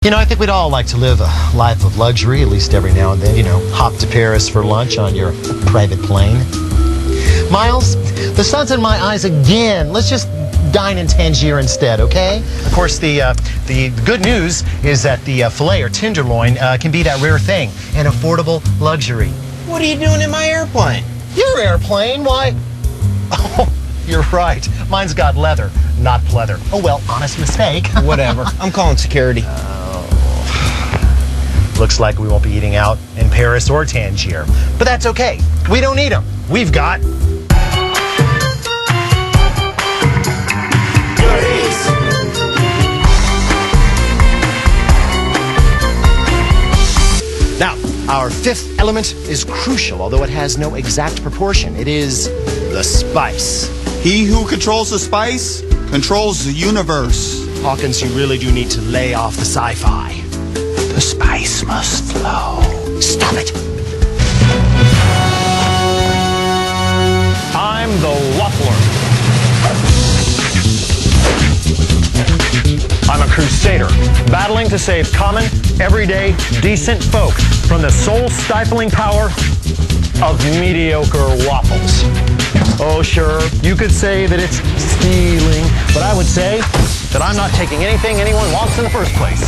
You know, I think we'd all like to live a life of luxury, at least every now and then. You know, hop to Paris for lunch on your private plane. Miles, the sun's in my eyes again. Let's just dine in Tangier instead, okay? Of course, the good news is that the filet or tenderloin can be that rare thing, an affordable luxury. What are you doing in my airplane? Your airplane? Why? Oh, you're right. Mine's got leather, not pleather. Oh, well, honest mistake. Whatever. I'm calling security. Looks like we won't be eating out in Paris or Tangier. But that's okay. We don't need them. We've got... Now, our fifth element is crucial, although it has no exact proportion. It is the spice. He who controls the spice controls the universe. Hawkins, you really do need to lay off the sci-fi. The spice must flow. Stop it. I'm the Waffler. I'm a crusader, battling to save common, everyday, decent folk from the soul-stifling power of mediocre waffles. Oh, sure, you could say that it's stealing, but I would say that I'm not taking anything anyone wants in the first place.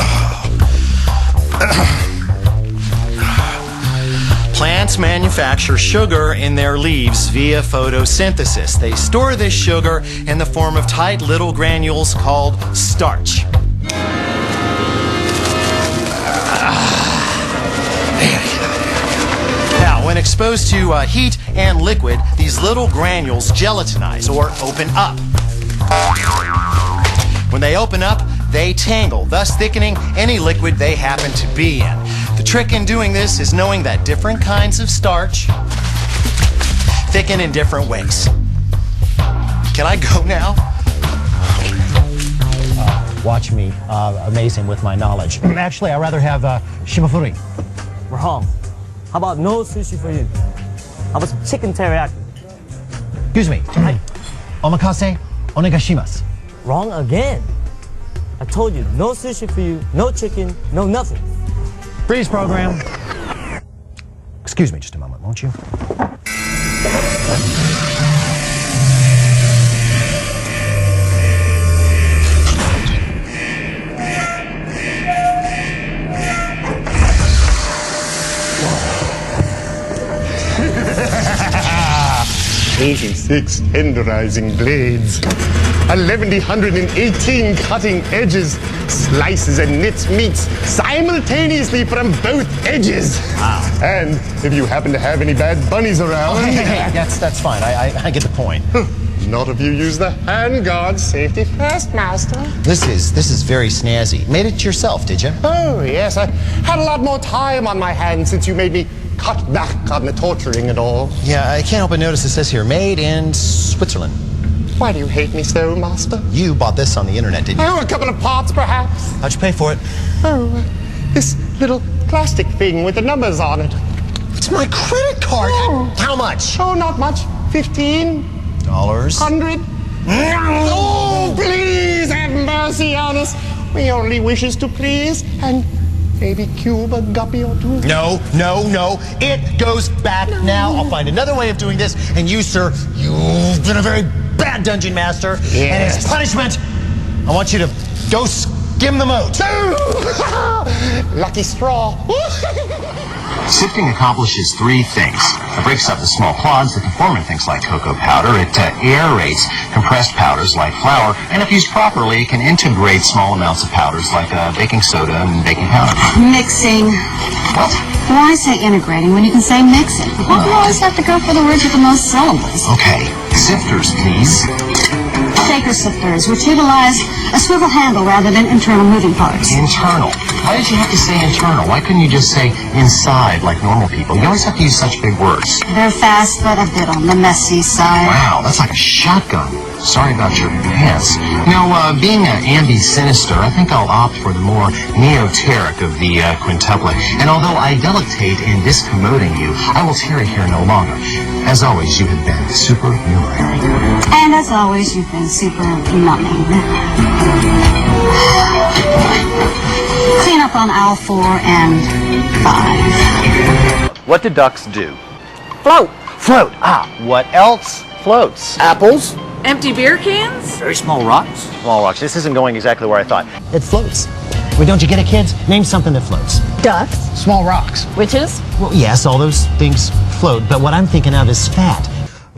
Plants manufacture sugar in their leaves via photosynthesis. They store this sugar in the form of tight little granules called starch. Now, when exposed to heat and liquid, these little granules gelatinize or open up. When they open up, they tangle, thus thickening any liquid they happen to be in. The trick in doing this is knowing that different kinds of starch thicken in different ways. Can I go now? Watch me amaze him with my knowledge. Actually, I'd rather have shimafuri. Wrong. How about no sushi for you? How about some chicken teriyaki? Excuse me. Omakase onegashimasu. Wrong again. I told you, no sushi for you, no chicken, no nothing. Freeze program. Excuse me just a moment, won't you? Easy. 6 tenderizing blades, 1,118 cutting edges, slices and knits meats simultaneously from both edges. Wow. And if you happen to have any bad bunnies around... Hey, that's fine. I get the point. Not if you use the handguard. Safety first, master. This is very snazzy. Made it yourself, did you? Oh, yes. I had a lot more time on my hands since you made me cut back on the torturing and all. Yeah, I can't help but notice it says here, made in Switzerland. Why do you hate me so, master? You bought this on the internet, didn't you? Oh, a couple of parts, perhaps. How'd you pay for it? Oh, this little plastic thing with the numbers on it. It's my credit card. Oh. How much? Oh, not much. $15. $100. Oh, please have mercy on us. We only wishes to please and maybe cube a guppy or two. No. It goes back now. I'll find another way of doing this. And you, sir, you've been a very bad dungeon master. Yes. And as punishment, I want you to go skim the moat. Lucky straw. Sifting accomplishes 3 things. It breaks up the small clods that can form in things like cocoa powder. It aerates compressed powders like flour. And if used properly, it can integrate small amounts of powders like baking soda and baking powder. Mixing. What? Why say integrating when you can say mixing? Why do you always have to go for the words with the most syllables? Okay. Sifters, please. Shaker sifters, which utilize a swivel handle rather than internal moving parts. Internal. Why did you have to say internal? Why couldn't you just say inside like normal people? You always have to use such big words. They're fast, but a bit on the messy side. Wow, that's like a shotgun. Sorry about your pants. Being ambi-sinister, I think I'll opt for the more neoteric of the quintuplet. And although I delectate in discommoding you, I will tarry here no longer. As always, you have been supernumerary. And as always, you've been super numbing. Clean up on aisle 4 and 5. What do ducks do? Float. Float. Ah, what else floats? Apples. Empty beer cans? Very small rocks. Small rocks. This isn't going exactly where I thought. It floats. Well, don't you get it, kids? Name something that floats. Ducks. Small rocks. Witches? Well, yes, all those things float, but what I'm thinking of is fat.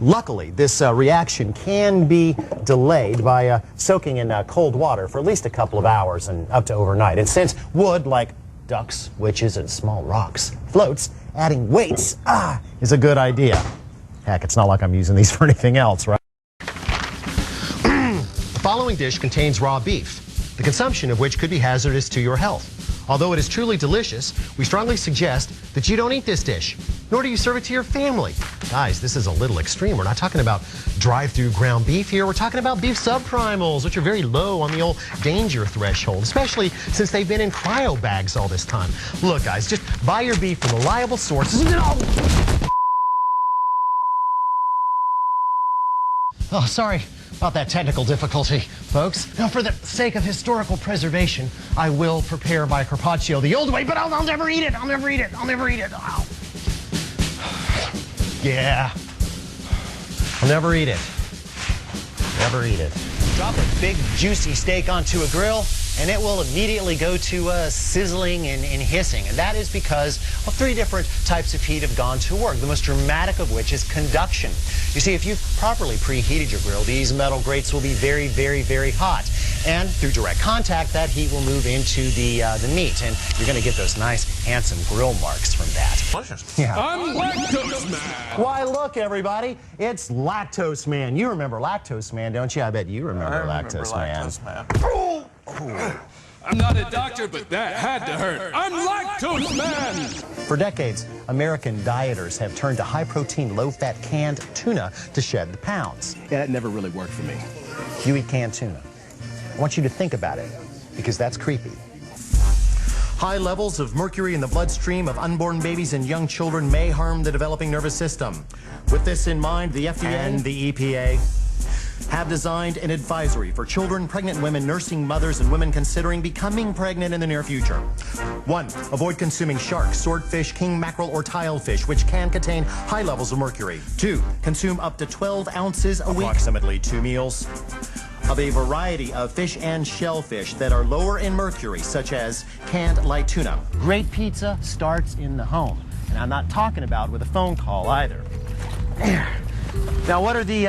Luckily, this reaction can be delayed by soaking in cold water for at least a couple of hours and up to overnight. And since wood, like ducks, witches, and small rocks, floats, adding weights is a good idea. Heck, it's not like I'm using these for anything else, right? The following dish contains raw beef, the consumption of which could be hazardous to your health. Although it is truly delicious, we strongly suggest that you don't eat this dish, nor do you serve it to your family. Guys, this is a little extreme. We're not talking about drive-through ground beef here. We're talking about beef subprimals, which are very low on the old danger threshold, especially since they've been in cryo bags all this time. Look, guys, just buy your beef from reliable sources. Oh, sorry about that technical difficulty, folks. Now, for the sake of historical preservation, I will prepare my carpaccio the old way, but I'll never eat it. I'll never eat it. I'll never eat it. Oh. Yeah. I'll never eat it. Never eat it. Drop a big, juicy steak onto a grill, and it will immediately go to sizzling and hissing. And that is because, well, 3 different types of heat have gone to work, the most dramatic of which is conduction. You see, if you've properly preheated your grill, these metal grates will be very, very, very hot. And through direct contact, that heat will move into the meat, and you're going to get those nice, handsome grill marks from that. Yeah. I'm Lactose Man. Why, look, everybody, it's Lactose Man. You remember Lactose Man, don't you? I bet you remember Lactose Man. I'm not a doctor, but that had to hurt. I'm Lactose Man. For decades, American dieters have turned to high-protein, low-fat canned tuna to shed the pounds. Yeah, that never really worked for me. You eat canned tuna. I want you to think about it, because that's creepy. High levels of mercury in the bloodstream of unborn babies and young children may harm the developing nervous system. With this in mind, the FDA and the EPA have designed an advisory for children, pregnant women, nursing mothers, and women considering becoming pregnant in the near future. 1. Avoid consuming shark, swordfish, king mackerel, or tilefish, which can contain high levels of mercury. 2. Consume up to 12 ounces a week, approximately 2 meals, of a variety of fish and shellfish that are lower in mercury, such as canned light tuna. Great pizza starts in the home, and I'm not talking about with a phone call either. Now, what are the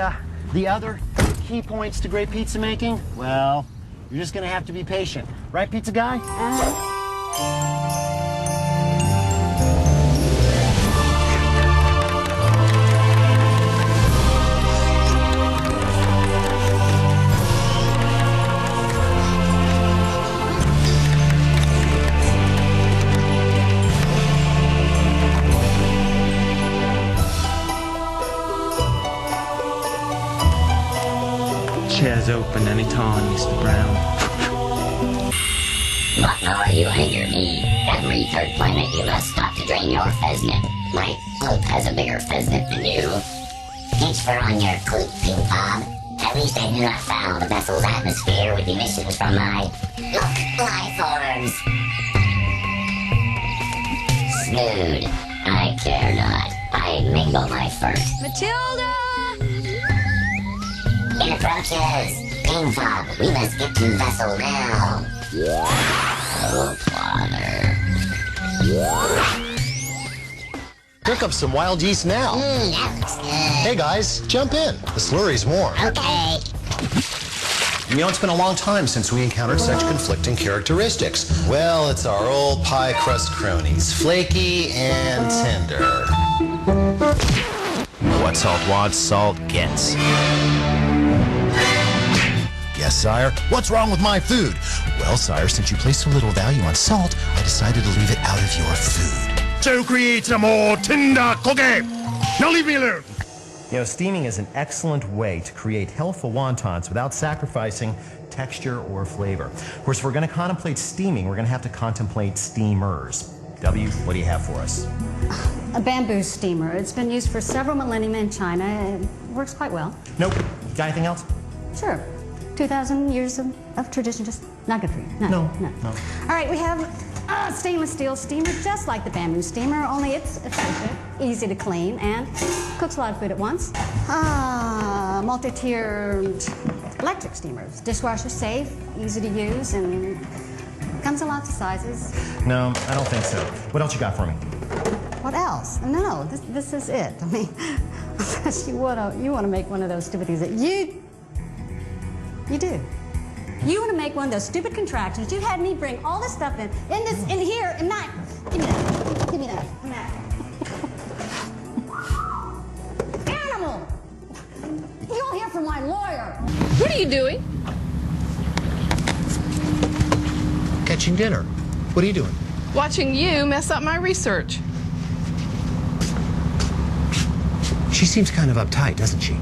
other key points to great pizza making? Well, you're just gonna have to be patient. Right, pizza guy? Chair's open anytime, Mr. Brown. What are you under me? Every third planet you must stop to drain your pheasant. My clute has a bigger pheasant than you. Thanks for on your clute, Ping Bob. At least I do not foul the vessel's atmosphere with emissions from my life forms. Snood. I care not. I mingle my fur. Matilda! Interruptions! Ping Bob, we must get to the vessel now. Oh, father. Here comes some wild yeast now. That looks good. Hey guys, jump in. The slurry's warm. Okay. You know, it's been a long time since we encountered such conflicting characteristics. Well, it's our old pie crust cronies, flaky and tender. What salt wants, salt gets. Yes, sire. What's wrong with my food? Well, sire, since you place so little value on salt, I decided to leave it out of your food. To create a more tender cookie. Now leave me alone. You know, steaming is an excellent way to create healthful wontons without sacrificing texture or flavor. Of course, if we're going to contemplate steaming, we're going to have to contemplate steamers. W, what do you have for us? A bamboo steamer. It's been used for several millennia in China. It works quite well. Nope. Got anything else? Sure. 2,000 years of tradition. Just Not good for you. No. All right, we have a stainless steel steamer, just like the bamboo steamer, only it's efficient, easy to clean, and cooks a lot of food at once. Multi-tiered electric steamers, dishwasher safe, easy to use, and comes in lots of sizes. No, I don't think so. What else you got for me? What else? No, this is it. I mean, unless you wanna make one of those stupid things that you do. You want to make one of those stupid contractions. You had me bring all this stuff in here, and not. Give me that. Give me that. Animal! You'll hear from my lawyer. What are you doing? Catching dinner. What are you doing? Watching you mess up my research. She seems kind of uptight, doesn't she?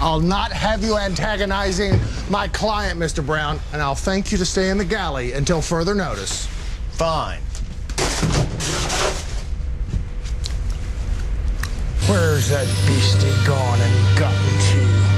I'll not have you antagonizing my client, Mr. Brown, and I'll thank you to stay in the galley until further notice. Fine. Where's that beastie gone and gotten to?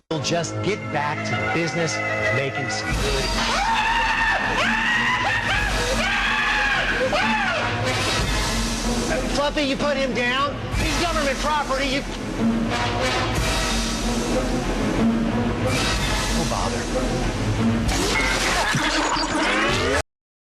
We'll just get back to business, making some good. Fluffy, you put him down. He's government property. You. Oh, bother.